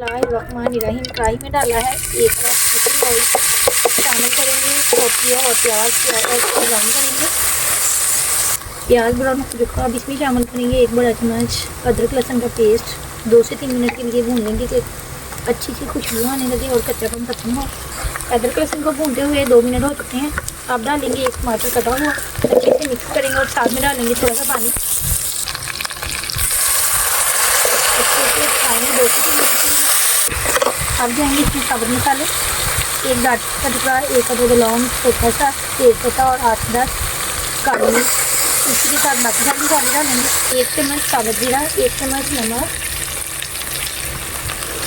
बिस्मिल्लाहिर्रहमानिर्रहीम। कढ़ाई में डाला है 1 कप ऑयल, शामिल करेंगे कॉपिया और प्याज और ब्राउन करेंगे। प्याज ब्राउन हो चुका, अब इसमें शामिल करेंगे 1 बड़ा चम्मच अदरक लहसुन का पेस्ट। 2 से 3 मिनट के लिए भून लेंगे कि अच्छी सी खुशबू आने लगे और कच्चापन खत्म हो। अदरक लहसुन को भूनते हुए 2 मिनट हो चुके हैं। अब डालेंगे 1 टमाटर कटा हुआ, अच्छे से मिक्स करेंगे और साथ में डालेंगे थोड़ा सा पानी। अच्छे से खाएंगे 2 से 3 मिनट के लिए। अब जाएंगे इसमें साबुत मसाले, 1 दालचीनी का टुकड़ा, 1 अदद लौंग, छोटा सा तेज़पत्ता और 8-10 काली मिर्च। इसी के साथ बाकी सारे मसाले डालेंगे। 1 चम्मच साबुत जीरा, 1 चम्मच नमक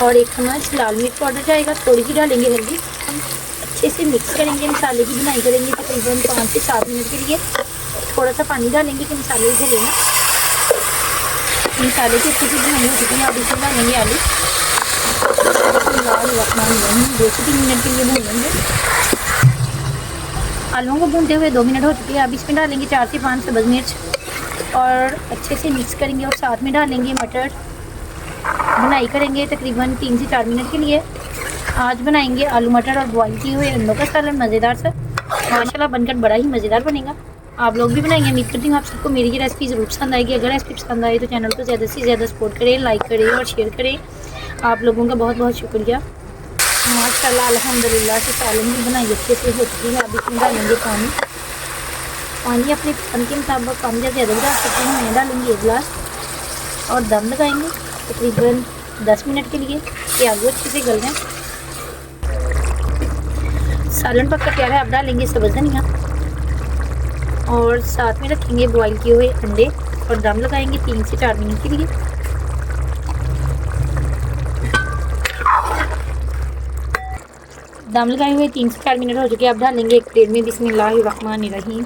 और 1 चम्मच लाल मिर्च पाउडर जाएगा। थोड़ी सी डालेंगे हल्दी। हम अच्छे से मिक्स करेंगे, मसाले की बुनाई करेंगे तकरीबन 5 से 7 मिनट के लिए। थोड़ा सा पानी डालेंगे कि मसाले जले ना। मसाले की अच्छी सी बुनाई हो चुकी है। अब इसमें डालेंगे आलू, 2 से 3 मिनट के लिए भून लेंगे। आलूओं को भूनते हुए 2 मिनट हो चुके हैं। अब इसमें डालेंगे 4 से 5 सब्ज़ मिर्च और अच्छे से मिक्स करेंगे और साथ में डालेंगे मटर। बुनाई करेंगे तकरीबन 3 से 4 मिनट के लिए। आज बनाएंगे आलू मटर और बॉईल किए हुए अंडों का सालन, मज़ेदार सा। माशाल्लाह बनकर बड़ा ही मज़ेदार बनेगा। आप लोग भी बनाएंगे। उम्मीद करती हूँ आप सबको मेरी ये रेसिपी ज़रूर पसंद आएगी। अगर रेसिपी पसंद आए तो चैनल को ज़्यादा से ज़्यादा सपोर्ट करें, लाइक करें और शेयर करें। आप लोगों का बहुत बहुत शुक्रिया। माशाल्लाह अल्हम्दुलिल्लाह से सालन भी बनाई अच्छे से हो चुकी है। अब इसमें डालेंगे पानी अपने पसंद के मुताबिक कम या ज़्यादा डाल सकते हैं। मैं डालूँगी 1 गिलास और दम लगाएंगे तकरीबन 10 मिनट के लिए कि आलू अच्छे से गल जाएँ। सालन पककर तैयार है। अब डालेंगे सब्ज़ धनिया और साथ में रखेंगे बॉईल किए हुए अंडे और दम लगाएंगे 3 से 4 मिनट के लिए। दम लगाए हुए 3 से 4 मिनट हो चुके हैं। अब डालेंगे एक प्लेट में बिस्मिल्लाहिर्रहमानिर्रहीम।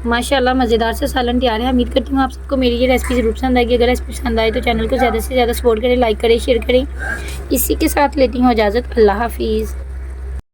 माशाल्लाह मज़ेदार से सालन तैयार है। उम्मीद करती हूँ आप सबको मेरी ये रेसिपी ज़रूर पसंद आएगी। अगर रेसिपी पसंद आए तो चैनल को ज़्यादा से ज़्यादा सपोर्ट करें, लाइक करें, शेयर करें। इसी के साथ लेती हूँ इजाज़त। अल्लाह हाफिज़।